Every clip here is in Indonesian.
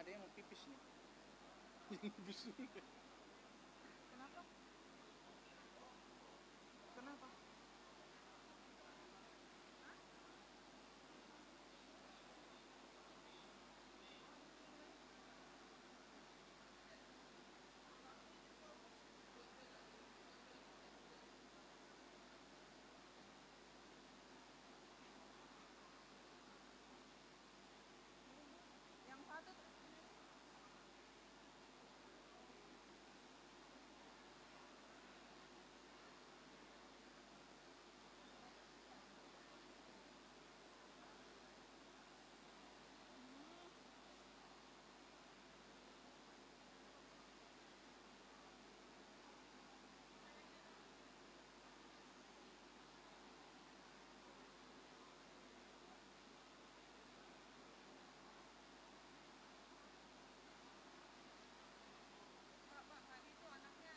ada yang mau pipis nih. Pipis dulu deh. Kenapa? Kenapa? Yang satu tuh. Pak, tadi tuh anaknya.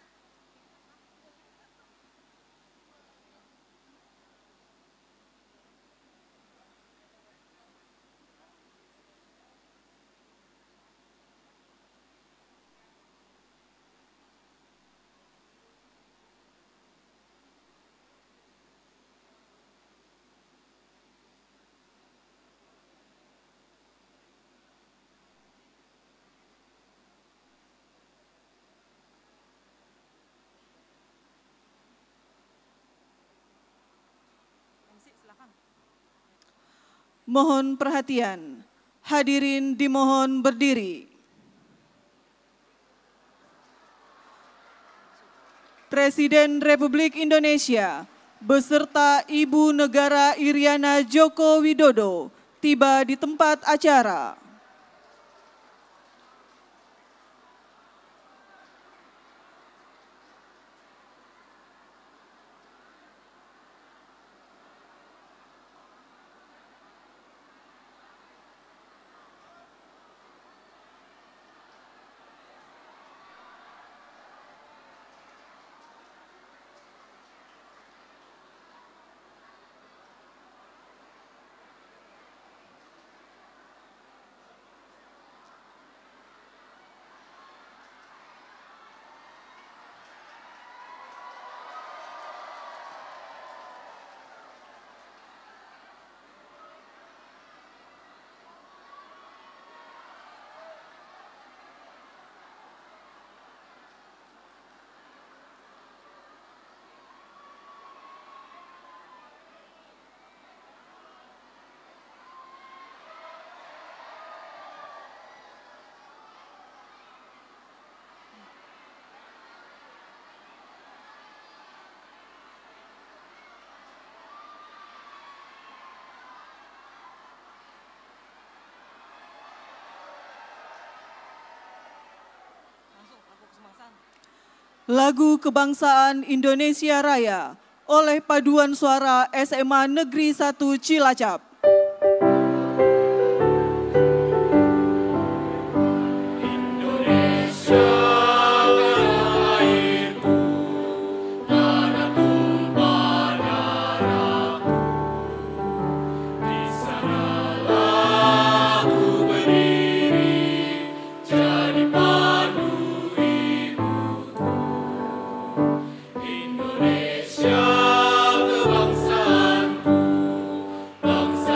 MC silakan. Mohon perhatian, hadirin dimohon berdiri. Presiden Republik Indonesia beserta Ibu Negara Iriana Joko Widodo tiba di tempat acara. Langsung lagu kesemasaan. Lagu Kebangsaan Indonesia Raya oleh Paduan Suara SMA Negeri 1 Cilacap. Indonesia kebangsaanku, bangsa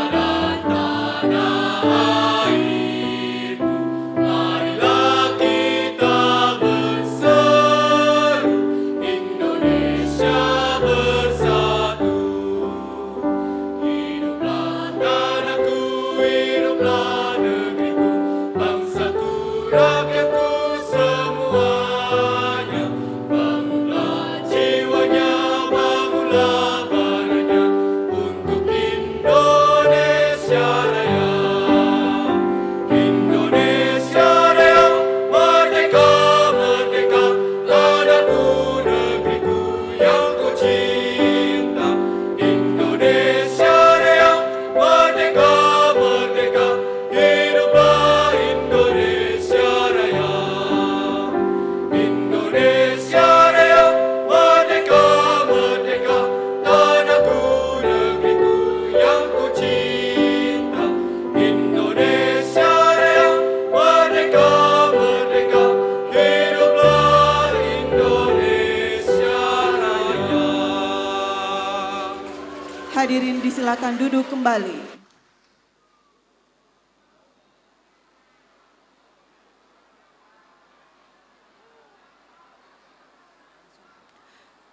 Hadirin disilakan duduk kembali.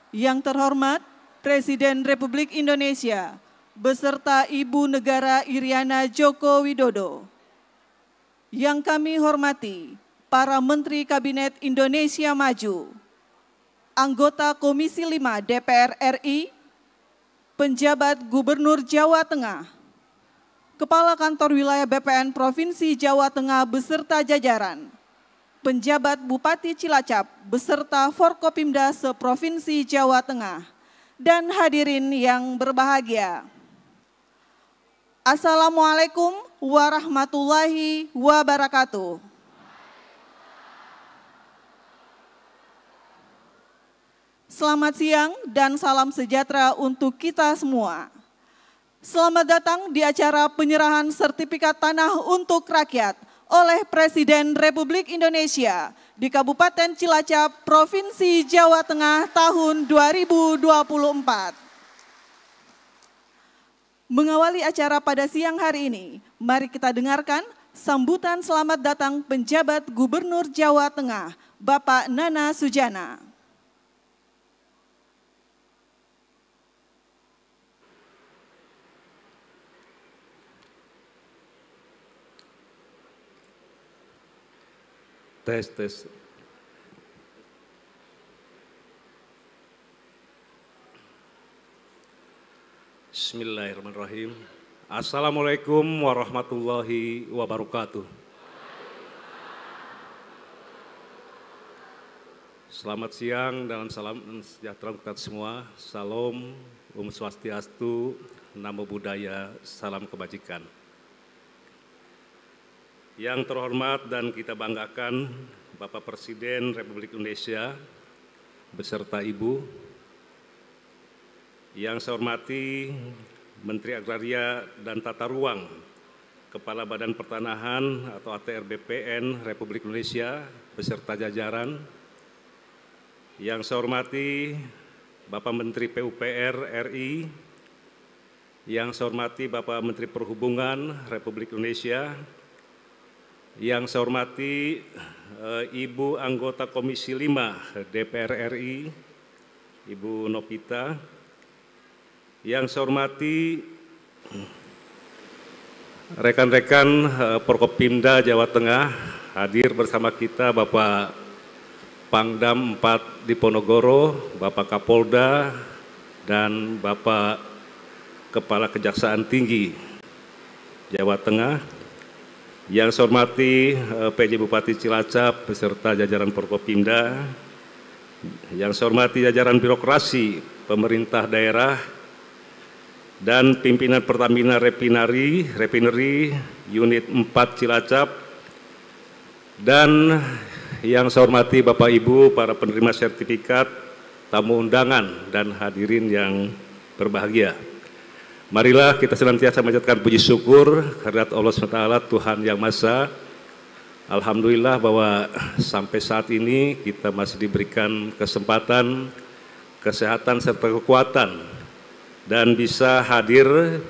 Yang terhormat Presiden Republik Indonesia beserta Ibu Negara Iriana Joko Widodo. Yang kami hormati para Menteri Kabinet Indonesia Maju, anggota Komisi 5 DPR RI, penjabat Gubernur Jawa Tengah, Kepala Kantor Wilayah BPN Provinsi Jawa Tengah beserta jajaran, penjabat Bupati Cilacap beserta Forkopimda se-Provinsi Jawa Tengah, dan hadirin yang berbahagia. Assalamualaikum warahmatullahi wabarakatuh. Selamat siang dan salam sejahtera untuk kita semua. Selamat datang di acara penyerahan sertifikat tanah untuk rakyat oleh Presiden Republik Indonesia di Kabupaten Cilacap, Provinsi Jawa Tengah tahun 2024. Mengawali acara pada siang hari ini, mari kita dengarkan sambutan selamat datang penjabat Gubernur Jawa Tengah, Bapak Nana Sujana. Tes. Bismillahirrahmanirrahim. Assalamualaikum warahmatullahi wabarakatuh. Selamat siang dan salam sejahtera untuk kita semua. Salam, Swastiastu, Namo Buddhaya, salam kebajikan. Yang terhormat dan kita banggakan Bapak Presiden Republik Indonesia beserta Ibu, yang saya hormati Menteri Agraria dan Tata Ruang, Kepala Badan Pertanahan atau ATR BPN Republik Indonesia beserta jajaran, yang saya hormati Bapak Menteri PUPR RI, yang saya hormati Bapak Menteri Perhubungan Republik Indonesia, yang saya hormati Ibu anggota Komisi 5 DPR RI, Ibu Nopita, yang saya hormati rekan-rekan Forkopimda Jawa Tengah, hadir bersama kita Bapak Pangdam 4 Diponegoro, Bapak Kapolda, dan Bapak Kepala Kejaksaan Tinggi Jawa Tengah. Yang saya hormati PJ Bupati Cilacap beserta jajaran Forkopimda, yang saya hormati jajaran birokrasi pemerintah daerah dan pimpinan Pertamina Refinery Unit 4 Cilacap, dan yang saya hormati Bapak Ibu para penerima sertifikat, tamu undangan, dan hadirin yang berbahagia. Marilah kita senantiasa menjadikan puji syukur kehadirat Allah SWT, Tuhan Yang Maha Esa. Alhamdulillah bahwa sampai saat ini kita masih diberikan kesempatan, kesehatan, serta kekuatan, dan bisa hadir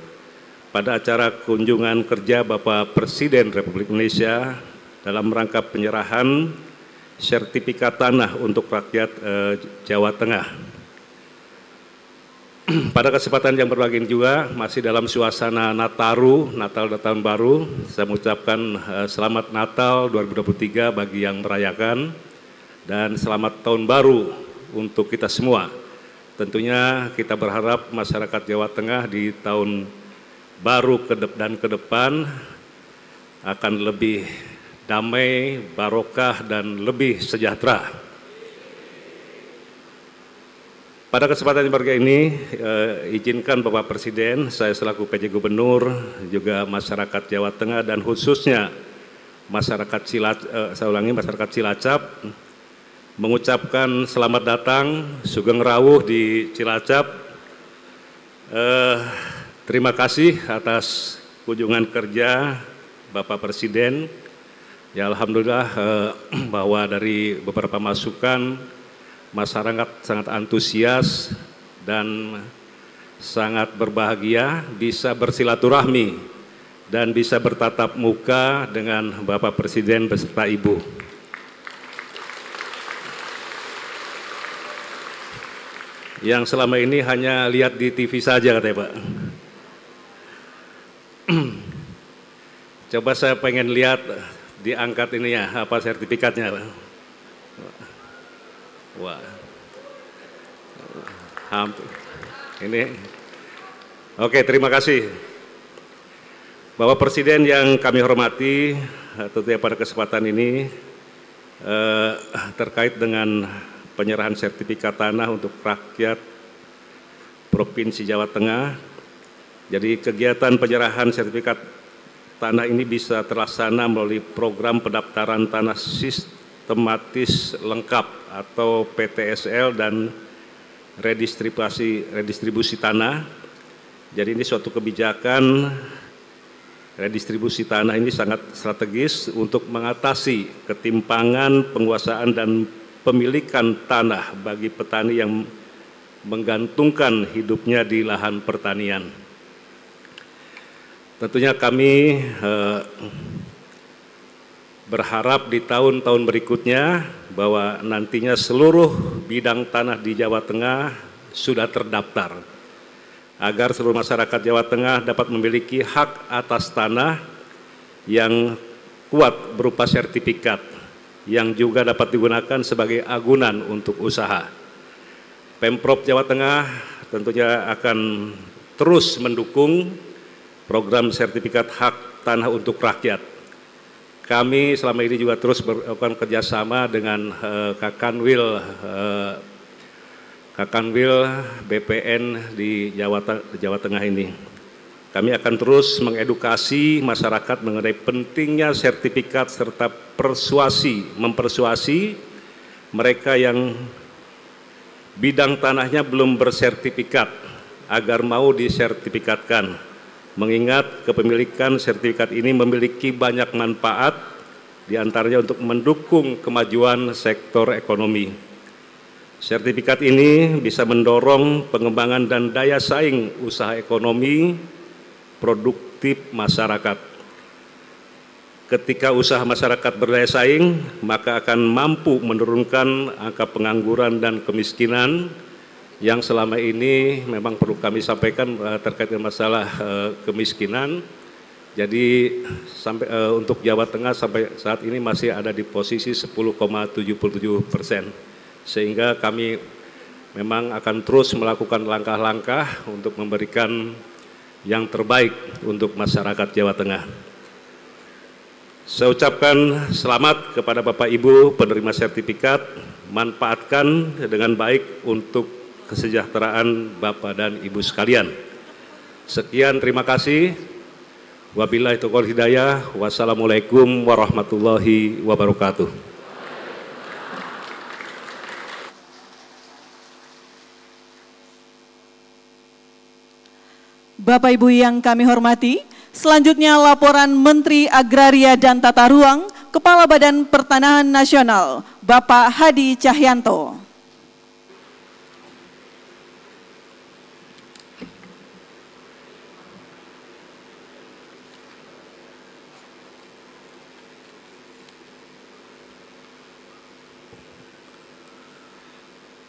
pada acara kunjungan kerja Bapak Presiden Republik Indonesia dalam rangka penyerahan sertifikat tanah untuk rakyat Jawa Tengah. Pada kesempatan yang berbahagia ini juga masih dalam suasana Nataru, Natal dan Tahun Baru, saya mengucapkan selamat Natal 2023 bagi yang merayakan, dan selamat Tahun Baru untuk kita semua. Tentunya kita berharap masyarakat Jawa Tengah di tahun baru dan ke depan akan lebih damai, barokah, dan lebih sejahtera. Pada kesempatan yang berbahagia ini, izinkan Bapak Presiden, saya selaku PJ Gubernur, juga masyarakat Jawa Tengah dan khususnya masyarakat masyarakat Cilacap, mengucapkan selamat datang, Sugeng Rawuh di Cilacap. Terima kasih atas kunjungan kerja Bapak Presiden. Ya alhamdulillah bahwa dari beberapa masukan masyarakat sangat antusias dan sangat berbahagia bisa bersilaturahmi dan bisa bertatap muka dengan Bapak Presiden beserta Ibu. Yang selama ini hanya lihat di TV saja katanya Pak. Coba saya pengen lihat diangkat ini ya, apa sertifikatnya Pak. Wah. Hampir. Ini. Oke, terima kasih. Bapak Presiden yang kami hormati, tentunya pada kesempatan ini terkait dengan penyerahan sertifikat tanah untuk rakyat Provinsi Jawa Tengah. Jadi kegiatan penyerahan sertifikat tanah ini bisa terlaksana melalui program pendaftaran tanah sistematis lengkap atau PTSL dan redistribusi tanah. Jadi ini suatu kebijakan redistribusi tanah ini sangat strategis untuk mengatasi ketimpangan penguasaan dan pemilikan tanah bagi petani yang menggantungkan hidupnya di lahan pertanian. Tentunya kami berharap di tahun-tahun berikutnya bahwa nantinya seluruh bidang tanah di Jawa Tengah sudah terdaftar, agar seluruh masyarakat Jawa Tengah dapat memiliki hak atas tanah yang kuat berupa sertifikat, yang juga dapat digunakan sebagai agunan untuk usaha. Pemprov Jawa Tengah tentunya akan terus mendukung program sertifikat hak tanah untuk rakyat. Kami selama ini juga terus melakukan kerjasama dengan Kakanwil BPN di Jawa Tengah ini. Kami akan terus mengedukasi masyarakat mengenai pentingnya sertifikat serta mempersuasi mereka yang bidang tanahnya belum bersertifikat agar mau disertifikatkan. Mengingat kepemilikan sertifikat ini memiliki banyak manfaat, diantaranya untuk mendukung kemajuan sektor ekonomi. Sertifikat ini bisa mendorong pengembangan dan daya saing usaha ekonomi produktif masyarakat. Ketika usaha masyarakat berdaya saing, maka akan mampu menurunkan angka pengangguran dan kemiskinan yang selama ini memang perlu kami sampaikan terkait dengan masalah kemiskinan. Jadi untuk Jawa Tengah sampai saat ini masih ada di posisi 10,77%, sehingga kami memang akan terus melakukan langkah-langkah untuk memberikan yang terbaik untuk masyarakat Jawa Tengah. Saya ucapkan selamat kepada Bapak Ibu penerima sertifikat, manfaatkan dengan baik untuk kesejahteraan Bapak dan Ibu sekalian. Sekian, terima kasih. Wabillahi taufiq wal hidayah. Wassalamualaikum warahmatullahi wabarakatuh. Bapak Ibu yang kami hormati, selanjutnya laporan Menteri Agraria dan Tata Ruang, Kepala Badan Pertanahan Nasional, Bapak Hadi Cahyanto.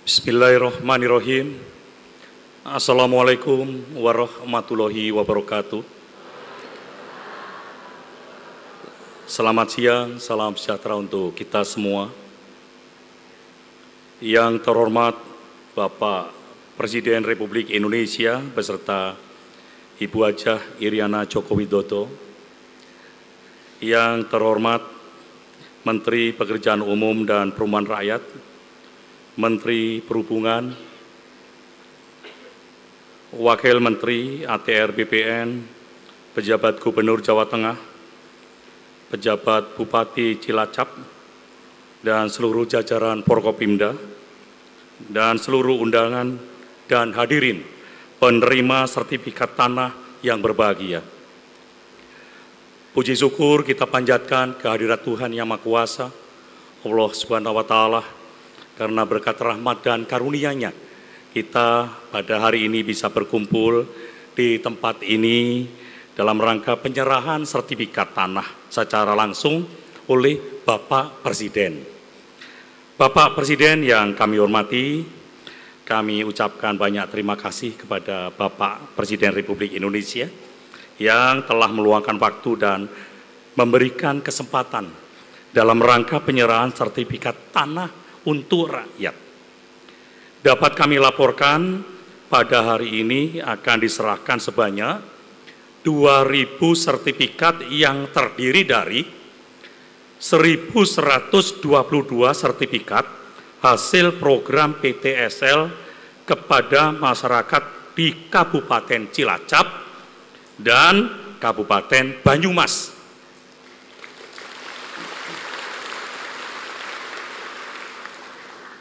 Bismillahirrahmanirrahim. Assalamualaikum warahmatullahi wabarakatuh. Selamat siang, salam sejahtera untuk kita semua. Yang terhormat Bapak Presiden Republik Indonesia beserta Ibu Hajah Iriana Joko Widodo. Yang terhormat Menteri Pekerjaan Umum dan Perumahan Rakyat, Menteri Perhubungan, Wakil Menteri ATR BPN, Pejabat Gubernur Jawa Tengah, Pejabat Bupati Cilacap, dan seluruh jajaran Forkopimda, dan seluruh undangan dan hadirin penerima sertifikat tanah yang berbahagia. Puji syukur kita panjatkan kehadirat Tuhan Yang Maha Kuasa, Allah Subhanahu wa Ta'ala, karena berkat rahmat dan karunia-Nya kita pada hari ini bisa berkumpul di tempat ini dalam rangka penyerahan sertifikat tanah secara langsung oleh Bapak Presiden. Bapak Presiden yang kami hormati, kami ucapkan banyak terima kasih kepada Bapak Presiden Republik Indonesia yang telah meluangkan waktu dan memberikan kesempatan dalam rangka penyerahan sertifikat tanah untuk rakyat. Dapat kami laporkan pada hari ini akan diserahkan sebanyak 2.000 sertifikat yang terdiri dari 1.122 sertifikat hasil program PTSL kepada masyarakat di Kabupaten Cilacap dan Kabupaten Banyumas.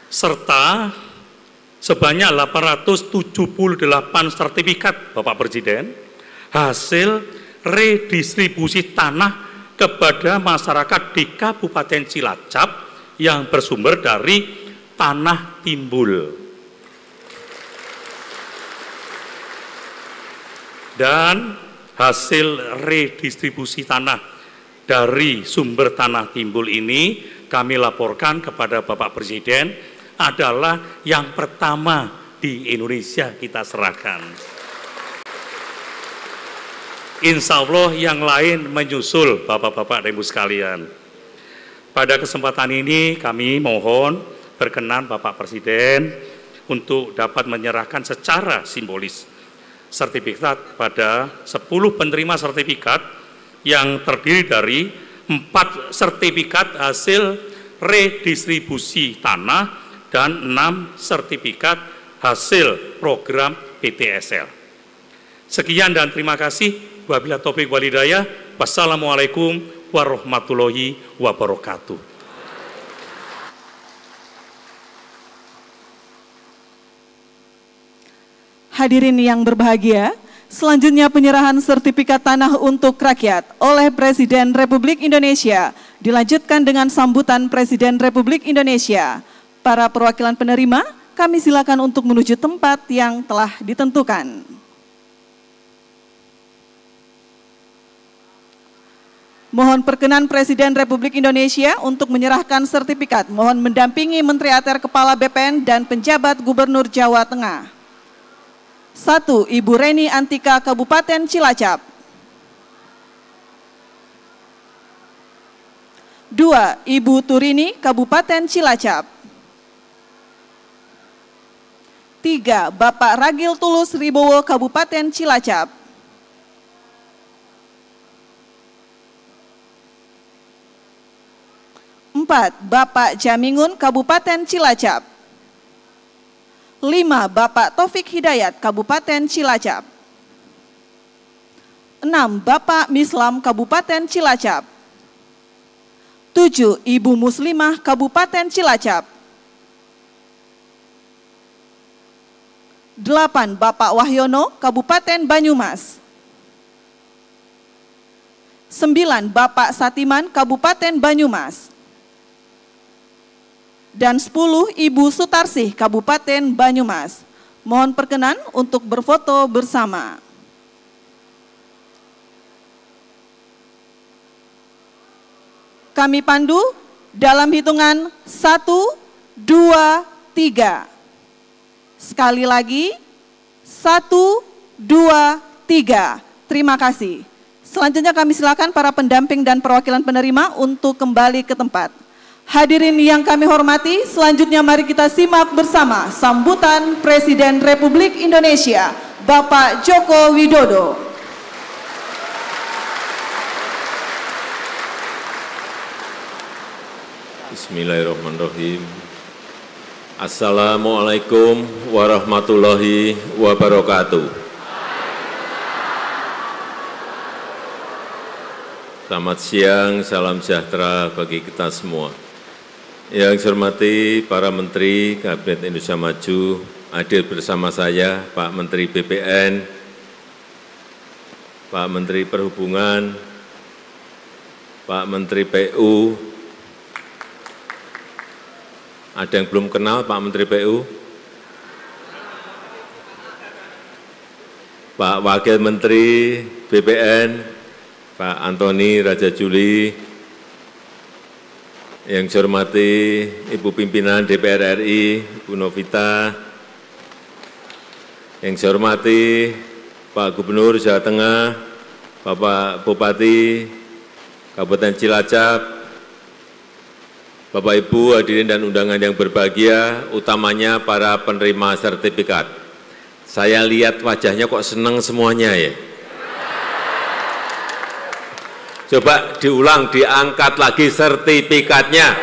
Serta sebanyak 878 sertifikat Bapak Presiden hasil redistribusi tanah kepada masyarakat di Kabupaten Cilacap yang bersumber dari tanah timbul. Dan hasil redistribusi tanah dari sumber tanah timbul ini kami laporkan kepada Bapak Presiden adalah yang pertama di Indonesia kita serahkan. Insya Allah yang lain menyusul Bapak-Bapak dan Ibu sekalian. Pada kesempatan ini kami mohon berkenan Bapak Presiden untuk dapat menyerahkan secara simbolis sertifikat pada 10 penerima sertifikat yang terdiri dari 4 sertifikat hasil redistribusi tanah dan 6 sertifikat hasil program PTSL. Sekian dan terima kasih. Wabillahi taufiq wal hidayah. Wassalamualaikum warahmatullahi wabarakatuh. Hadirin yang berbahagia, selanjutnya penyerahan sertifikat tanah untuk rakyat oleh Presiden Republik Indonesia dilanjutkan dengan sambutan Presiden Republik Indonesia. Para perwakilan penerima, kami silakan untuk menuju tempat yang telah ditentukan. Mohon perkenan Presiden Republik Indonesia untuk menyerahkan sertifikat. Mohon mendampingi Menteri ATR Kepala BPN dan penjabat Gubernur Jawa Tengah. 1. Ibu Reni Antika, Kabupaten Cilacap. 2. Ibu Turini, Kabupaten Cilacap. 3. Bapak Ragil Tulus Ribowo, Kabupaten Cilacap. 4. Bapak Jamingun, Kabupaten Cilacap. 5. Bapak Taufik Hidayat, Kabupaten Cilacap. 6. Bapak Mislam, Kabupaten Cilacap. 7. Ibu Muslimah, Kabupaten Cilacap. 8. Bapak Wahyono, Kabupaten Banyumas. 9. Bapak Satiman, Kabupaten Banyumas. Dan 10. Ibu Sutarsih, Kabupaten Banyumas. Mohon perkenan untuk berfoto bersama. Kami pandu dalam hitungan 1, 2, 3. Sekali lagi, 1, 2, 3. Terima kasih. Selanjutnya kami silakan para pendamping dan perwakilan penerima untuk kembali ke tempat. Hadirin yang kami hormati, selanjutnya mari kita simak bersama sambutan Presiden Republik Indonesia, Bapak Joko Widodo. Bismillahirrahmanirrahim. Assalamualaikum warahmatullahi wabarakatuh. Selamat siang, salam sejahtera bagi kita semua. Yang saya hormati para Menteri Kabinet Indonesia Maju, hadir bersama saya Pak Menteri BPN, Pak Menteri Perhubungan, Pak Menteri PU. Ada yang belum kenal Pak Menteri PU? Pak Wakil Menteri BPN, Pak Antoni Raja Juli, yang saya hormati Ibu Pimpinan DPR RI, Ibu Novita, yang saya hormati Pak Gubernur Jawa Tengah, Bapak Bupati Kabupaten Cilacap, Bapak Ibu hadirin dan undangan yang berbahagia, utamanya para penerima sertifikat. Saya lihat wajahnya kok senang semuanya ya. Coba diulang, diangkat lagi sertifikatnya.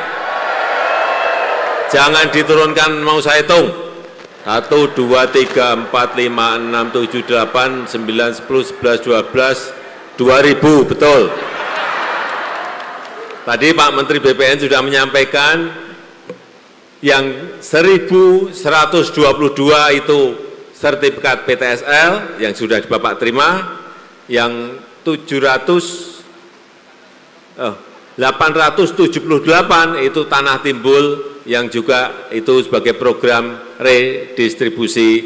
Jangan diturunkan, mau saya hitung. 1, 2, 3, 4, 5, 6, 7, 8, 9, 10, 11, 12, 2000, betul. Tadi Pak Menteri BPN sudah menyampaikan yang 1122 itu sertifikat PTSL yang sudah Bapak terima, yang 878 itu tanah timbul yang juga itu sebagai program redistribusi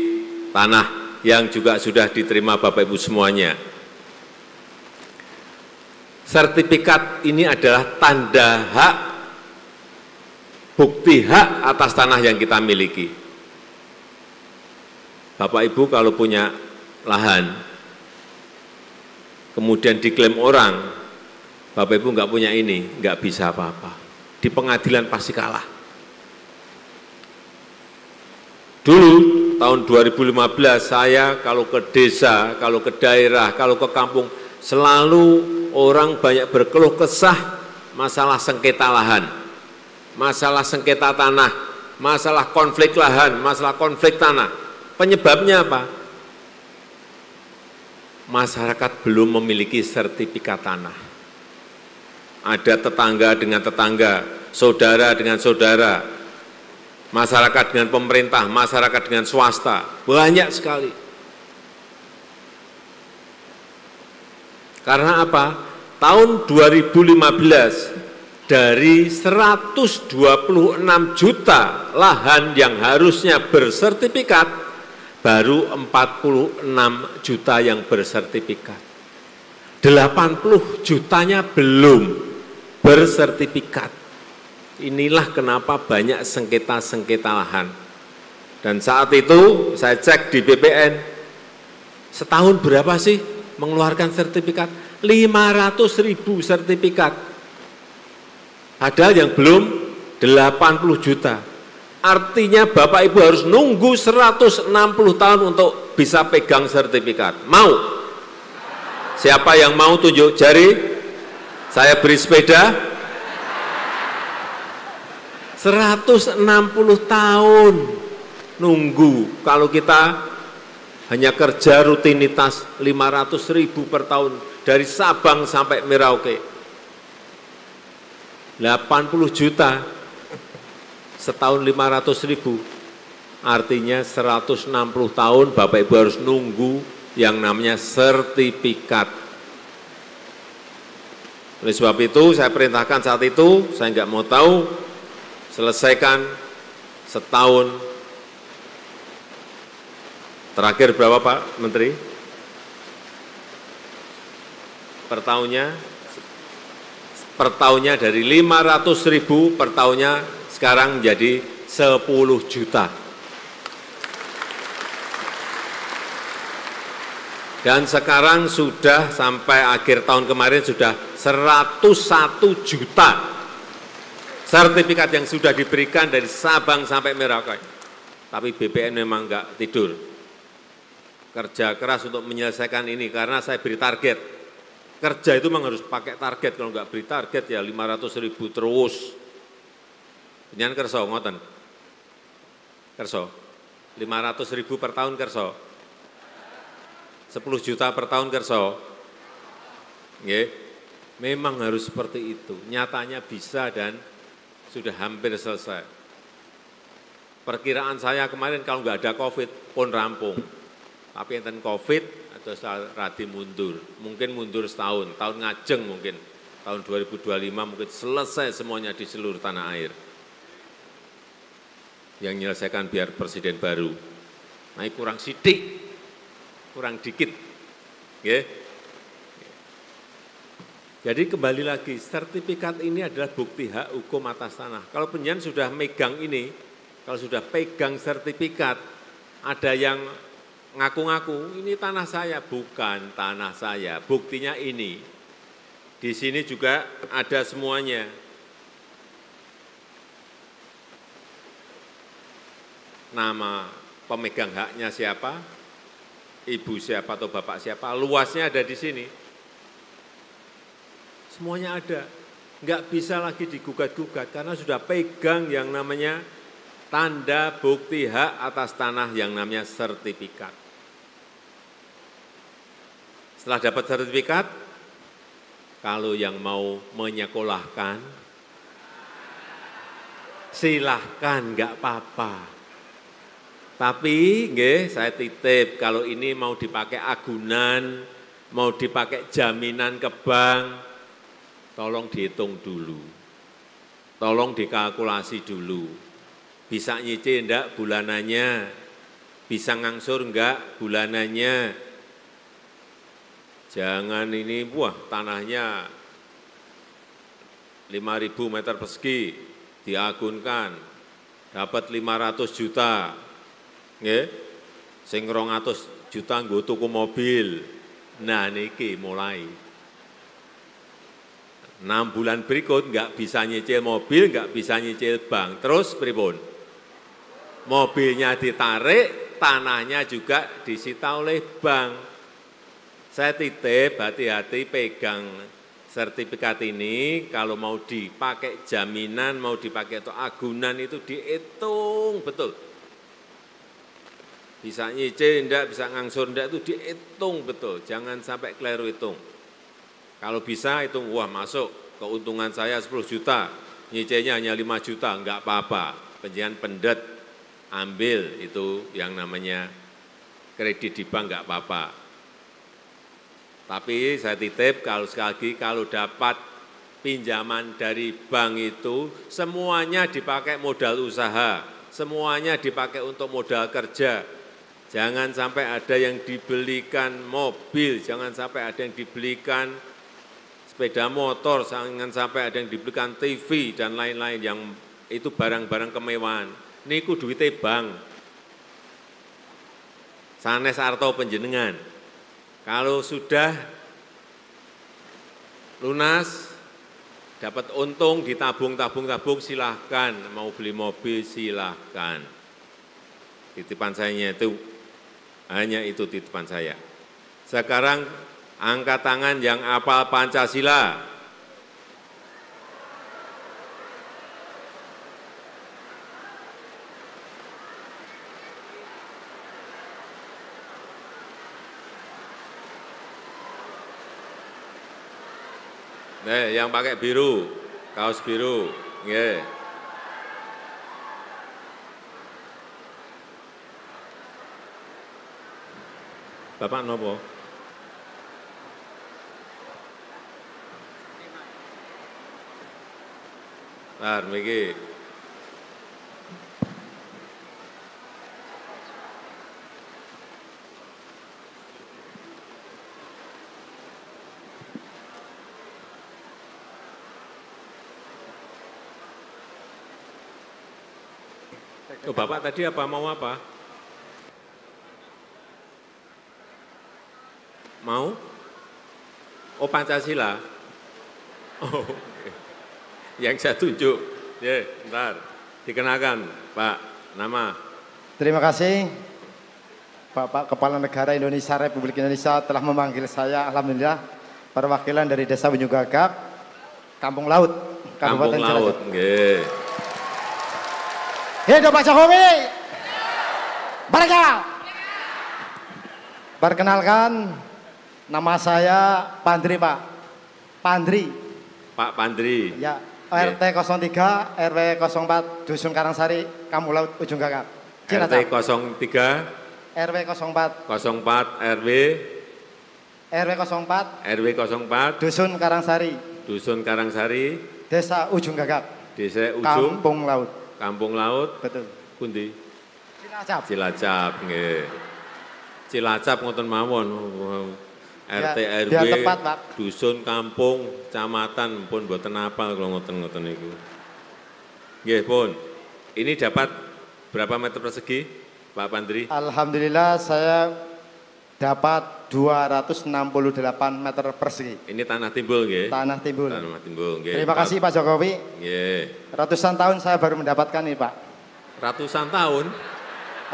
tanah yang juga sudah diterima Bapak Ibu semuanya. Sertifikat ini adalah tanda hak, bukti hak atas tanah yang kita miliki. Bapak Ibu kalau punya lahan, kemudian diklaim orang, Bapak Ibu nggak punya ini, nggak bisa apa-apa. Di pengadilan pasti kalah. Dulu, tahun 2015, saya kalau ke desa, kalau ke daerah, kalau ke kampung, selalu orang banyak berkeluh kesah masalah sengketa lahan, masalah sengketa tanah, masalah konflik lahan, masalah konflik tanah. Penyebabnya apa? Masyarakat belum memiliki sertifikat tanah. Ada tetangga dengan tetangga, saudara dengan saudara, masyarakat dengan pemerintah, masyarakat dengan swasta, banyak sekali. Karena apa? Tahun 2015 dari 126 juta lahan yang harusnya bersertifikat, baru 46 juta yang bersertifikat. 80 jutanya belum bersertifikat. Inilah kenapa banyak sengketa-sengketa lahan. Dan saat itu saya cek di BPN, setahun berapa sih mengeluarkan sertifikat? 500.000 sertifikat. Padahal yang belum 80 juta. Artinya Bapak Ibu harus nunggu 160 tahun untuk bisa pegang sertifikat. Mau? Siapa yang mau tunjuk jari? Saya beri sepeda. 160 tahun nunggu. Kalau kita hanya kerja rutinitas 500.000 per tahun dari Sabang sampai Merauke. 80 juta setahun 500.000. Artinya 160 tahun Bapak Ibu harus nunggu yang namanya sertifikat. Oleh sebab itu saya perintahkan saat itu, saya nggak mau tahu, selesaikan setahun. Terakhir berapa Pak Menteri? Per tahunnya dari 500.000 per tahunnya sekarang menjadi 10 juta. Dan sekarang sudah sampai akhir tahun kemarin sudah 101 juta sertifikat yang sudah diberikan dari Sabang sampai Merauke. Tapi BPN memang enggak tidur. Kerja keras untuk menyelesaikan ini karena saya beri target. Kerja itu memang harus pakai target, kalau enggak beri target ya 500.000 terus. Penyan kerso ngoten. Kerso. 500.000 per tahun kerso. 10 juta per tahun kerso. Nggih. Memang harus seperti itu. Nyatanya bisa dan sudah hampir selesai. Perkiraan saya kemarin kalau nggak ada COVID pun rampung. Tapi enten COVID atau radi mundur. Mungkin mundur setahun, tahun ngajeng mungkin. Tahun 2025 mungkin selesai semuanya di seluruh tanah air. Yang menyelesaikan biar presiden baru. Nah kurang sidik. kurang dikit. Nggih. Jadi kembali lagi, sertifikat ini adalah bukti hak hukum atas tanah. Kalau penjenengan sudah megang ini, kalau sudah pegang sertifikat, ada yang ngaku-ngaku, ini tanah saya, bukan tanah saya, buktinya ini. Di sini juga ada semuanya. Nama pemegang haknya siapa, ibu siapa atau bapak siapa, luasnya ada di sini. Semuanya ada, nggak bisa lagi digugat-gugat karena sudah pegang yang namanya tanda bukti hak atas tanah yang namanya sertifikat. Setelah dapat sertifikat, kalau yang mau menyekolahkan, silahkan, nggak apa-apa. Tapi, nggih, saya titip kalau ini mau dipakai agunan, mau dipakai jaminan ke bank, tolong dihitung dulu, tolong dikalkulasi dulu. Bisa nyicil enggak bulanannya, bisa ngangsur enggak bulanannya. Jangan ini, wah tanahnya 5.000 meter persegi, diagunkan, dapat 500 juta, nggih, sing 200 juta nggo tuku mobil. Nah niki mulai. 6 bulan berikut nggak bisa nyicil mobil, nggak bisa nyicil bank. Terus pripun? Mobilnya ditarik, tanahnya juga disita oleh bank. Saya titip, hati-hati pegang sertifikat ini, kalau mau dipakai jaminan, mau dipakai atau agunan itu dihitung betul. Bisa nyicil enggak, bisa ngangsur enggak itu dihitung betul, jangan sampai keliru hitung. Kalau bisa hitung, wah masuk keuntungan saya 10 juta, nyicilnya hanya 5 juta, enggak apa-apa. Penjian pendet, ambil itu yang namanya kredit di bank enggak apa-apa. Tapi saya titip kalau sekali lagi, kalau dapat pinjaman dari bank itu semuanya dipakai modal usaha, semuanya dipakai untuk modal kerja. Jangan sampai ada yang dibelikan mobil, jangan sampai ada yang dibelikan sepeda motor, jangan sampai ada yang dibelikan TV dan lain-lain yang itu barang-barang kemewahan. Niku duitnya bank. Sanes arto panjenengan. Kalau sudah lunas, dapat untung, ditabung-tabung-tabung silahkan, mau beli mobil silahkan. Titipan saya itu, hanya itu titipan saya. Sekarang angkat tangan yang hafal Pancasila. Yang pakai biru, kaos biru, nggih. Bapak nopo? Bentar, miki. Oh, Bapak tadi apa mau apa? Mau? Oh, Pancasila. Oh, okay. Yang saya tunjuk. Ya, bentar. Dikenalkan, Pak. Nama. Terima kasih. Bapak Kepala Negara Indonesia Republik Indonesia telah memanggil saya, alhamdulillah, perwakilan dari Desa Ujung Gagak, Kampung Laut, Kabupaten Cilacap. Kampung Laut, nggih. Hidup Pak Jokowi. Baraka. Perkenalkan, nama saya Pandri, Pak. Pandri. Pak Pandri. Ya, RT 03, RW 04, Dusun Karangsari, Kampung Laut, Ujung Gagak. RT 03, RW 04, 04, RW 04, RW 04, Dusun Karangsari, Dusun Karangsari, Desa Ujung Gagak, Desa Ujung, Kampung Laut. Kampung Laut, betul. Pundi? Cilacap. Cilacap, nggih. Cilacap ngoten mawon. RT Ya, RW, biar tepat, Pak. dusun, kampung, kecamatan pun mboten apal kalau ngoten-ngoten niku. Nggih, pun. Ini dapat berapa meter persegi, Pak Pandri? Alhamdulillah saya dapat 268 meter persegi. Ini tanah timbul nggih. Tanah timbul. Tanah timbul nggih. Terima kasih Pak Jokowi. Nggih. Ratusan tahun saya baru mendapatkan ini Pak. Ratusan tahun.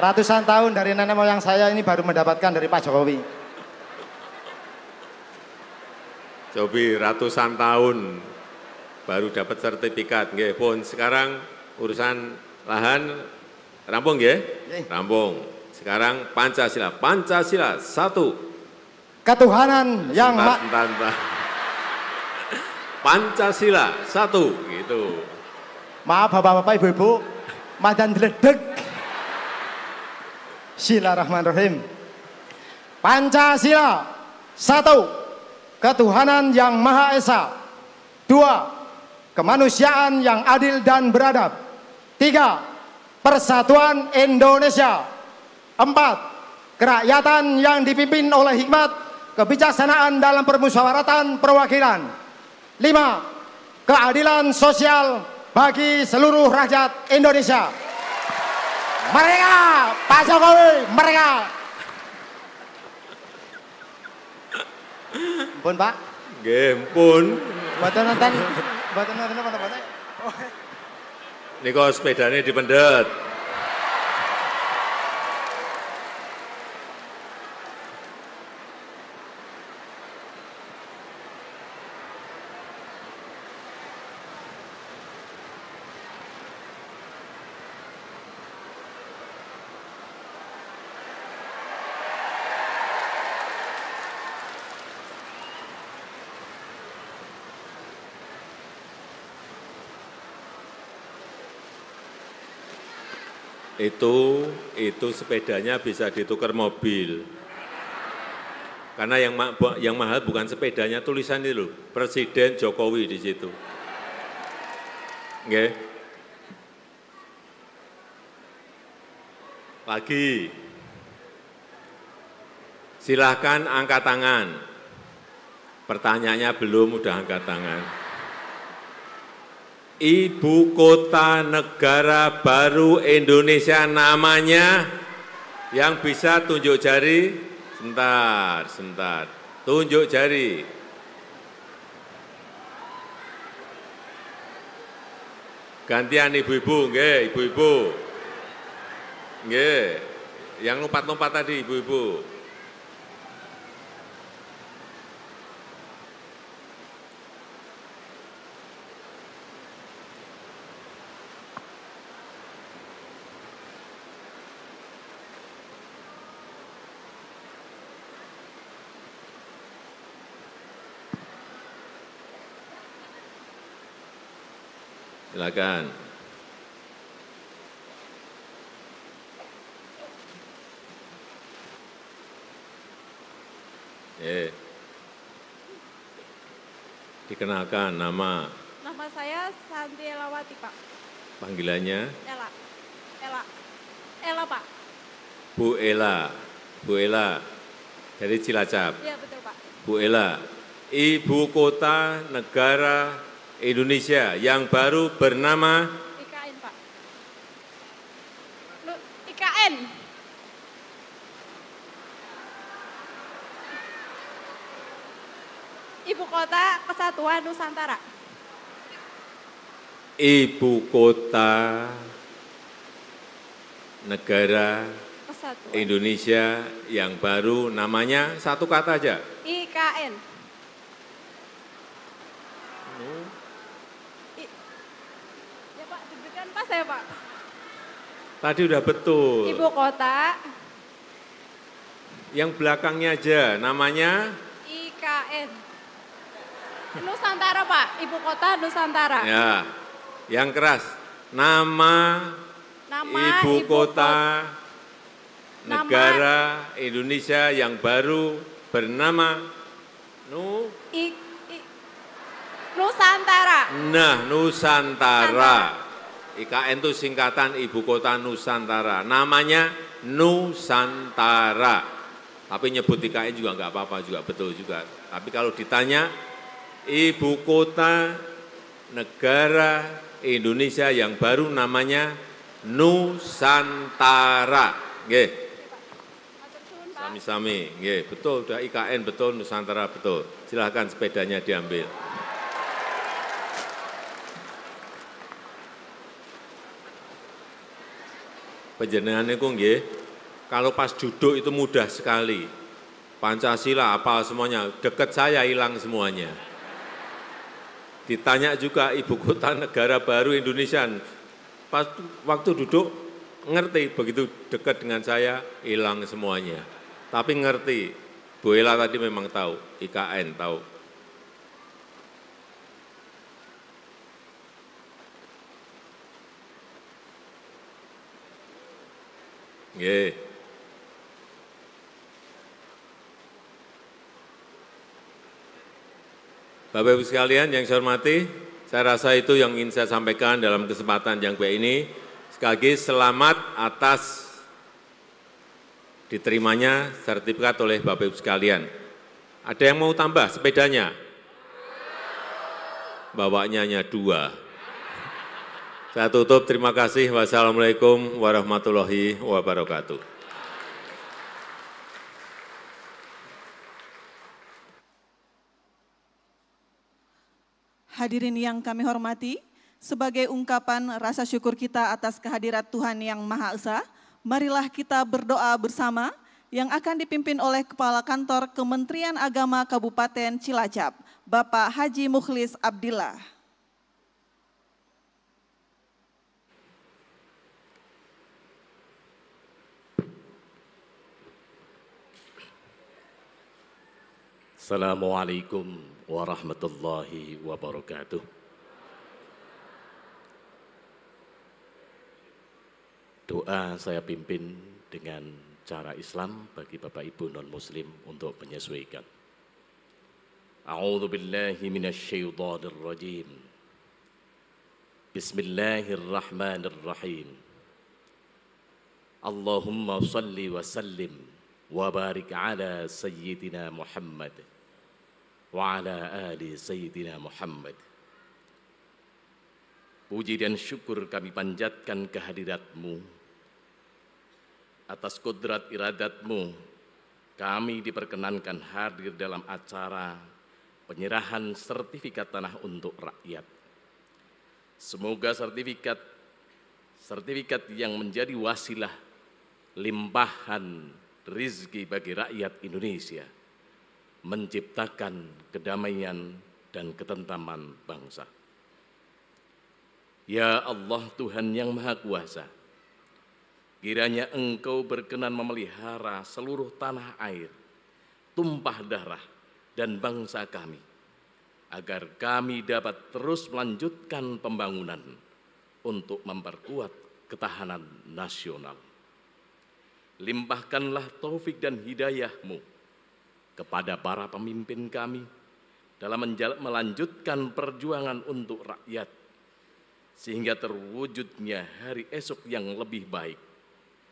Ratusan tahun dari nenek moyang saya ini baru mendapatkan dari Pak Jokowi. Jobi ratusan tahun baru dapat sertifikat nggih. Pun sekarang urusan lahan rampung nggih? Nggih. Rampung. Sekarang Pancasila. Pancasila 1. Ketuhanan yang Sebentar. Pancasila 1 gitu. Maaf Bapak-bapak Ibu-ibu, madan deledeg. Bismillahirrahmanirrahim. Pancasila 1. Ketuhanan yang Maha Esa. 2. Kemanusiaan yang adil dan beradab. 3. Persatuan Indonesia. 4. Kerakyatan yang dipimpin oleh hikmat, kebijaksanaan dalam permusyawaratan perwakilan. 5. Keadilan sosial bagi seluruh rakyat Indonesia. Mereka, Pak Jokowi, mereka. Pun Pak. Nggih, pun. Mboten nonton apa-apa. Niku sepedane dipendet. Itu sepedanya bisa ditukar mobil. Karena yang mahal bukan sepedanya, tulisan itu loh, Presiden Jokowi di situ. Nggih. Lagi. Silahkan angkat tangan. Pertanyaannya belum, udah angkat tangan. Ibu kota negara baru Indonesia namanya, yang bisa tunjuk jari, sebentar, tunjuk jari. Gantian ibu-ibu, nggih, ibu-ibu. Nggih, yang lompat-lompat tadi ibu-ibu. Silakan. Dikenalkan nama. Nama saya Santi Elawati, Pak. Panggilannya? Ela. Ela, Pak. Bu Ela. Bu Ela dari Cilacap. Iya, betul, Pak. Bu Ela, ibu kota negara Indonesia yang baru bernama IKN, Pak. IKN. Ibu kota Kesatuan Nusantara. Ibu kota negara Kesatuan. Indonesia yang baru namanya satu kata aja. IKN. Ya Pak, diberikan pas ya Pak. Tadi udah betul. Ibu kota. Yang belakangnya aja, namanya? IKN. Nusantara Pak, ibu kota Nusantara. Ya, yang keras. Nama ibu kota negara Indonesia yang baru bernama Nusantara. Nah, Nusantara. IKN itu singkatan Ibu Kota Nusantara. Namanya Nusantara. Tapi nyebut IKN juga nggak apa-apa, juga betul juga. Tapi kalau ditanya ibu kota negara Indonesia yang baru namanya Nusantara. Nggih. Sami-sami, nggih, betul, udah IKN betul, Nusantara betul. Silahkan sepedanya diambil. Panjenengan niku nggih, kalau pas duduk itu mudah sekali. Pancasila apa semuanya, dekat saya hilang semuanya. Ditanya juga ibu kota negara baru Indonesia, pas waktu duduk ngerti, begitu dekat dengan saya hilang semuanya. Tapi ngerti, Bu Ela tadi memang tahu, IKN tahu. Nggih. Bapak Ibu sekalian yang saya hormati, saya rasa itu yang ingin saya sampaikan dalam kesempatan yang baik ini. Sekali lagi selamat atas diterimanya sertifikat oleh Bapak Ibu sekalian. Ada yang mau tambah sepedanya? Bawanya hanya 2. Saya tutup, terima kasih. Wassalamualaikum warahmatullahi wabarakatuh. Hadirin yang kami hormati, sebagai ungkapan rasa syukur kita atas kehadirat Tuhan Yang Maha Esa, marilah kita berdoa bersama yang akan dipimpin oleh Kepala Kantor Kementerian Agama Kabupaten Cilacap, Bapak Haji Mukhlis Abdillah. Assalamualaikum warahmatullahi wabarakatuh. Doa saya pimpin dengan cara Islam bagi Bapak Ibu non-Muslim untuk menyesuaikan. A'udzu billahi minasyaitonir rajim. Bismillahirrahmanirrahim. Allahumma shalli wa sallim wa barik ala sayyidina Muhammad wa ala ali sayyidina Muhammad. Puji dan syukur kami panjatkan kehadirat-Mu. Atas kodrat iradat-Mu, kami diperkenankan hadir dalam acara penyerahan sertifikat tanah untuk rakyat. Semoga sertifikat yang menjadi wasilah limpahan rizki bagi rakyat Indonesia, menciptakan kedamaian dan ketentraman bangsa. Ya Allah Tuhan yang Maha Kuasa, kiranya Engkau berkenan memelihara seluruh tanah air, tumpah darah dan bangsa kami, agar kami dapat terus melanjutkan pembangunan untuk memperkuat ketahanan nasional. Limpahkanlah taufik dan hidayah-Mu kepada para pemimpin kami dalam melanjutkan perjuangan untuk rakyat, sehingga terwujudnya hari esok yang lebih baik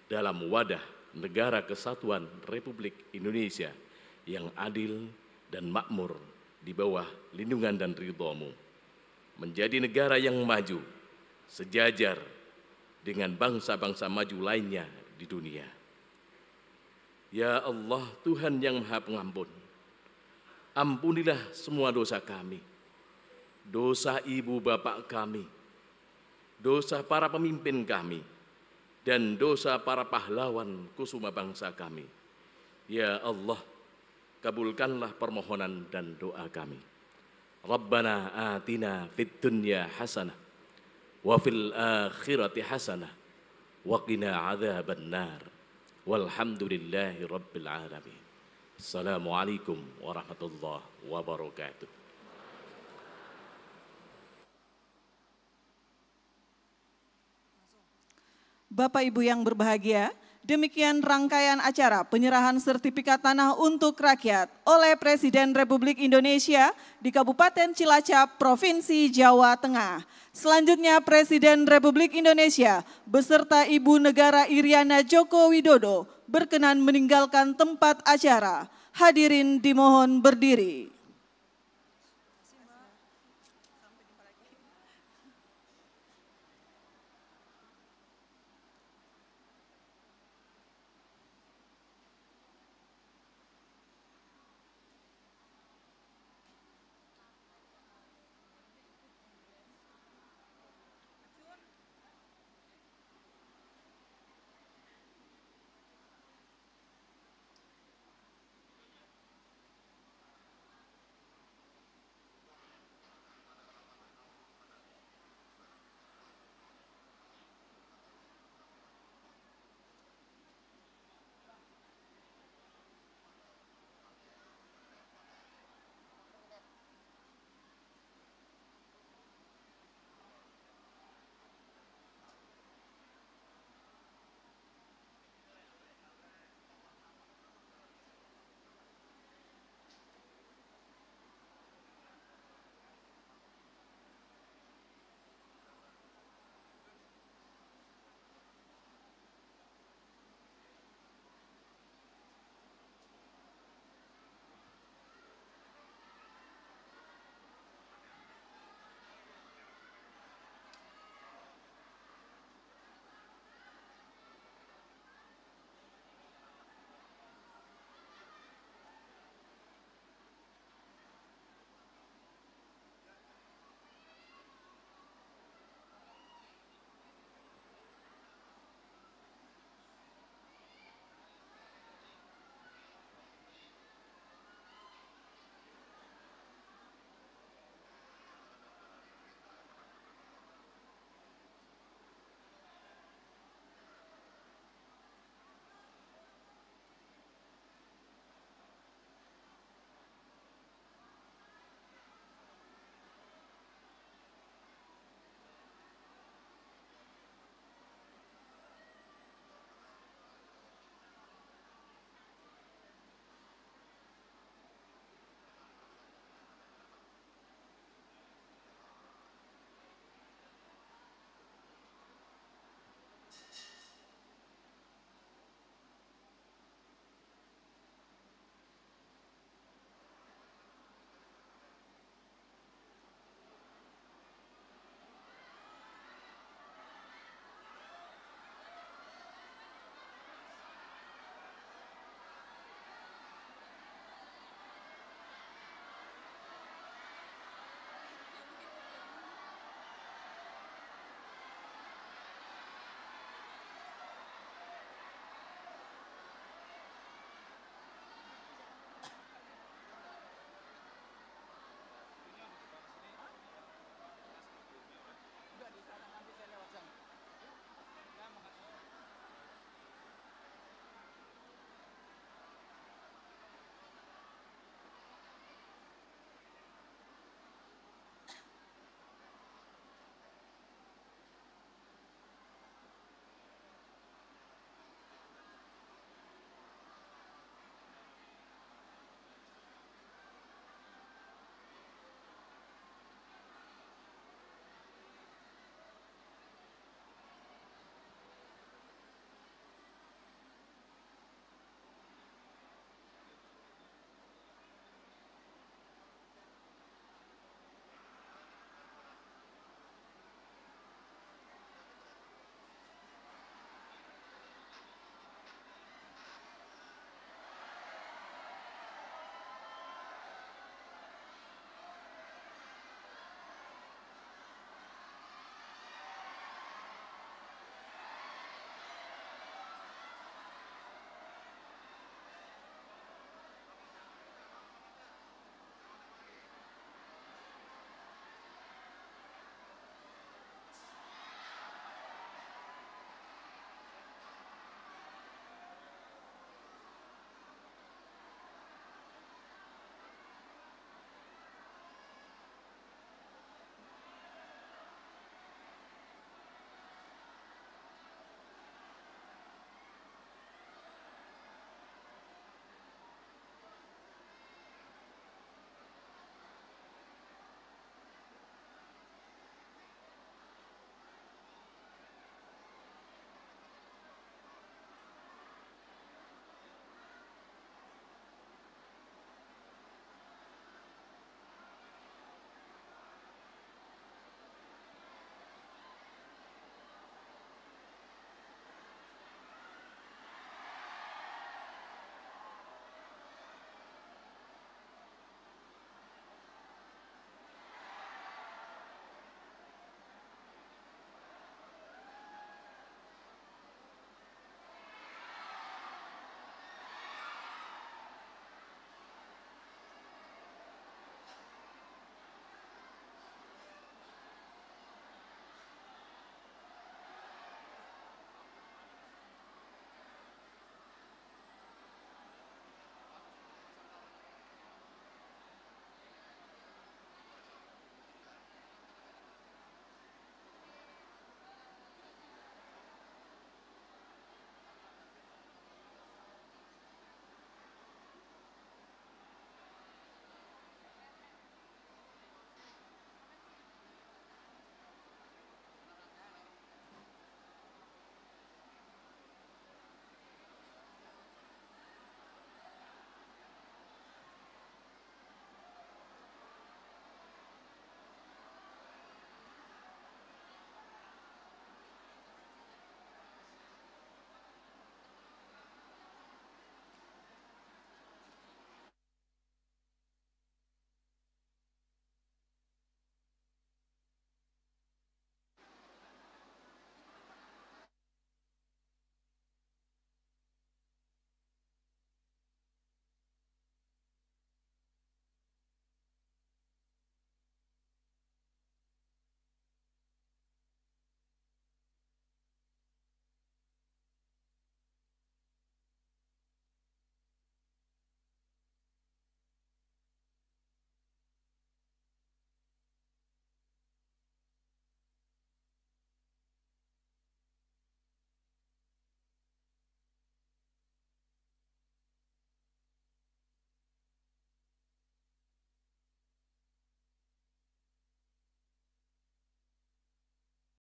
dalam wadah negara kesatuan Republik Indonesia yang adil dan makmur di bawah lindungan dan ridho-Mu, menjadi negara yang maju sejajar dengan bangsa-bangsa maju lainnya di dunia. Ya Allah Tuhan yang Maha Pengampun, ampunilah semua dosa kami, dosa ibu bapak kami, dosa para pemimpin kami, dan dosa para pahlawan kusuma bangsa kami. Ya Allah, kabulkanlah permohonan dan doa kami. Rabbana atina fid dunya hasanah wa fil akhirati hasanah wa qina adzaban nar. Walhamdulillahi rabbil alamin. Assalamualaikum warahmatullahi wabarakatuh. Bapak Ibu yang berbahagia, demikian rangkaian acara penyerahan sertifikat tanah untuk rakyat oleh Presiden Republik Indonesia di Kabupaten Cilacap, Provinsi Jawa Tengah. Selanjutnya Presiden Republik Indonesia beserta Ibu Negara Iriana Joko Widodo berkenan meninggalkan tempat acara. Hadirin dimohon berdiri.